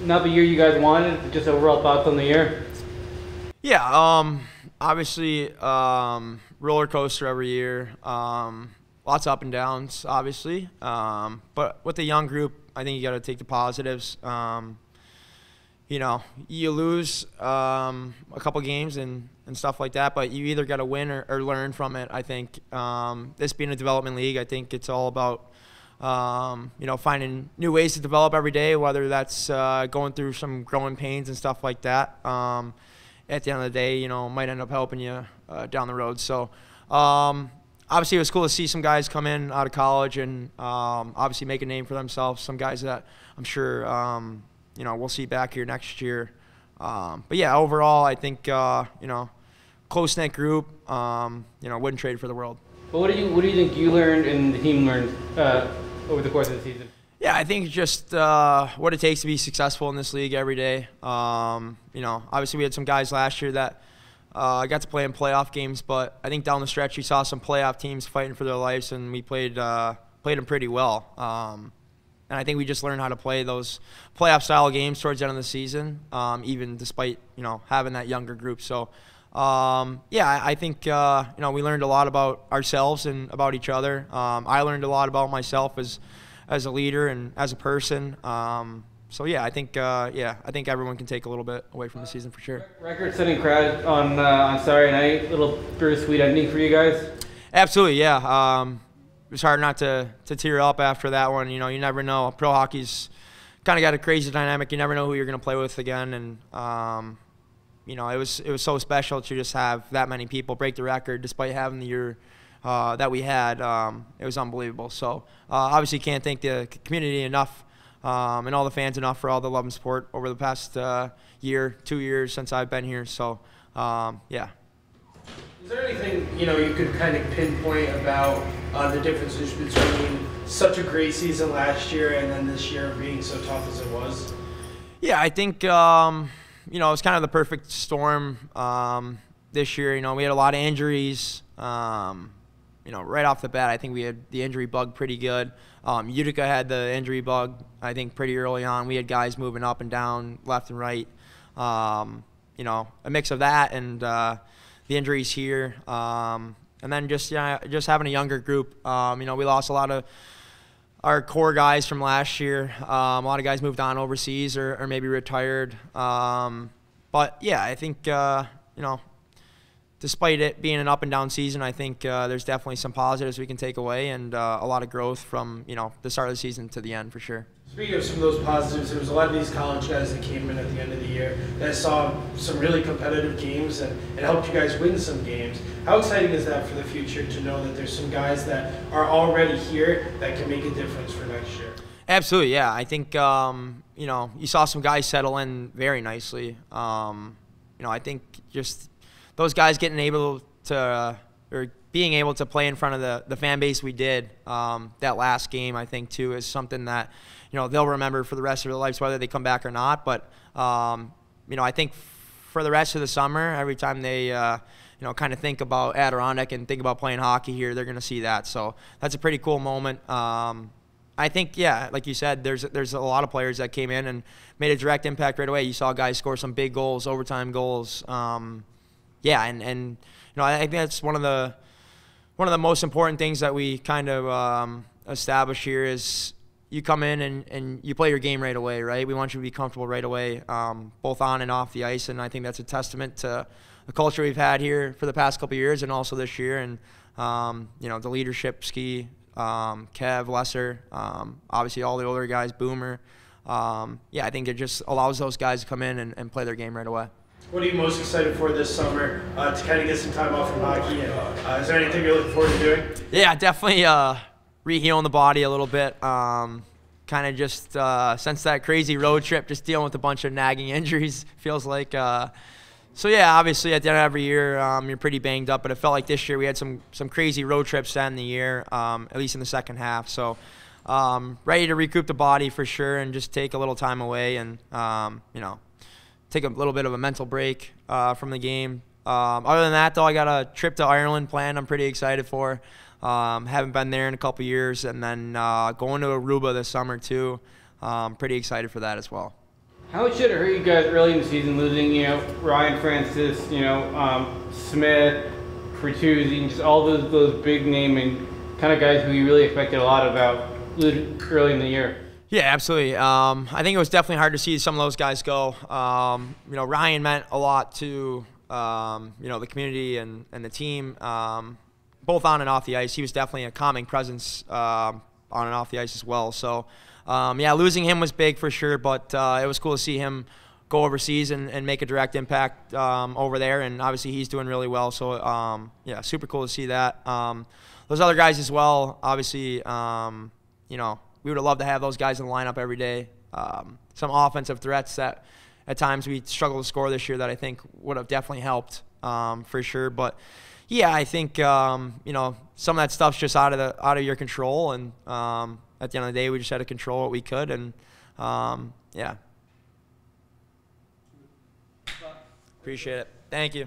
not the year you guys wanted? Just overall thoughts on the year? Yeah, obviously, roller coaster every year. Lots of up and downs, obviously. But with the young group, I think you got to take the positives. You know, you lose a couple games and stuff like that, but you either got to win or learn from it. I think this being a development league, I think it's all about you know, finding new ways to develop every day, whether that's going through some growing pains and stuff like that. At the end of the day, you know, might end up helping you down the road. So obviously it was cool to see some guys come in out of college and obviously make a name for themselves. Some guys that I'm sure you know, we'll see back here next year. But yeah, overall, I think you know, close-knit group. You know, wouldn't trade for the world. But what do you think you learned and the team learned over the course of the season? Yeah, I think just what it takes to be successful in this league every day. You know, obviously we had some guys last year that got to play in playoff games, but I think down the stretch you saw some playoff teams fighting for their lives, and we played them pretty well. And I think we just learned how to play those playoff-style games towards the end of the season, even despite, you know, having that younger group. So, yeah, I think, you know, we learned a lot about ourselves and about each other. I learned a lot about myself as a leader and as a person. So, yeah, I think everyone can take a little bit away from the season for sure. Record-setting crowd on Saturday night. Little bittersweet ending for you guys. Absolutely, yeah. It was hard not to tear up after that one. You know, you never know. Pro hockey's kind of got a crazy dynamic. You never know who you're going to play with again. And, you know, it was so special to just have that many people break the record despite having the year that we had. It was unbelievable. So, obviously can't thank the community enough and all the fans enough for all the love and support over the past year, 2 years since I've been here. So, yeah. Is there anything, you know, you could kind of pinpoint about the differences between such a great season last year and then this year being so tough as it was? Yeah, I think, you know, it was kind of the perfect storm this year. You know, we had a lot of injuries. You know, right off the bat, I think we had the injury bug pretty good. Utica had the injury bug, I think, pretty early on. We had guys moving up and down, left and right. You know, a mix of that and the injuries here, and then just having a younger group. You know, we lost a lot of our core guys from last year. A lot of guys moved on overseas or maybe retired. But yeah, I think you know, despite it being an up and down season, I think there's definitely some positives we can take away and a lot of growth from, you know, the start of the season to the end for sure. Speaking of some of those positives, there was a lot of these college guys that came in at the end of the year that saw some really competitive games and helped you guys win some games. How exciting is that for the future to know that there's some guys that are already here that can make a difference for next year? Absolutely, yeah. I think, you know, you saw some guys settle in very nicely. You know, I think just those guys getting able to or being able to play in front of the fan base we did that last game, I think, too, is something that, you know, they'll remember for the rest of their lives, whether they come back or not. But, you know, I think for the rest of the summer, every time they, you know, kind of think about Adirondack and think about playing hockey here, they're going to see that. So that's a pretty cool moment. I think, yeah, like you said, there's a lot of players that came in and made a direct impact right away. You saw guys score some big goals, overtime goals. Yeah, and you know, I think that's one of the most important things that we kind of establish here is you come in and you play your game right away, right? We want you to be comfortable right away, both on and off the ice, and I think that's a testament to the culture we've had here for the past couple of years and also this year, and you know, the leadership, Ski, Kev, Lesser, obviously all the older guys, Boomer. Yeah, I think it just allows those guys to come in and play their game right away. What are you most excited for this summer to kind of get some time off from hockey? And is there anything you're looking forward to doing? Yeah, definitely re-healing the body a little bit. Kind of just since that crazy road trip, just dealing with a bunch of nagging injuries, feels like. So yeah, obviously at the end of every year, you're pretty banged up, but it felt like this year we had some crazy road trips to end the year, at least in the second half. So ready to recoup the body for sure and just take a little time away and, you know, take a little bit of a mental break from the game. Other than that, though, I got a trip to Ireland planned I'm pretty excited for. Haven't been there in a couple years. And then going to Aruba this summer, too. Pretty excited for that as well. How much did it hurt you guys early in the season, losing, Ryan Francis, Smith, Bertuzzi, just all those big name and kind of guys who you really expected a lot about early in the year? Yeah, absolutely. I think it was definitely hard to see some of those guys go. Ryan meant a lot to the community and the team, both on and off the ice. He was definitely a calming presence on and off the ice as well. So, losing him was big for sure, but it was cool to see him go overseas and make a direct impact over there, and obviously he's doing really well. So, super cool to see that. Those other guys as well, obviously, we would have loved to have those guys in the lineup every day. Some offensive threats that at times we struggled to score this year that I think would have definitely helped for sure. But yeah, I think some of that stuff's just out of your control, and at the end of the day, we just had to control what we could, and Appreciate it. Thank you.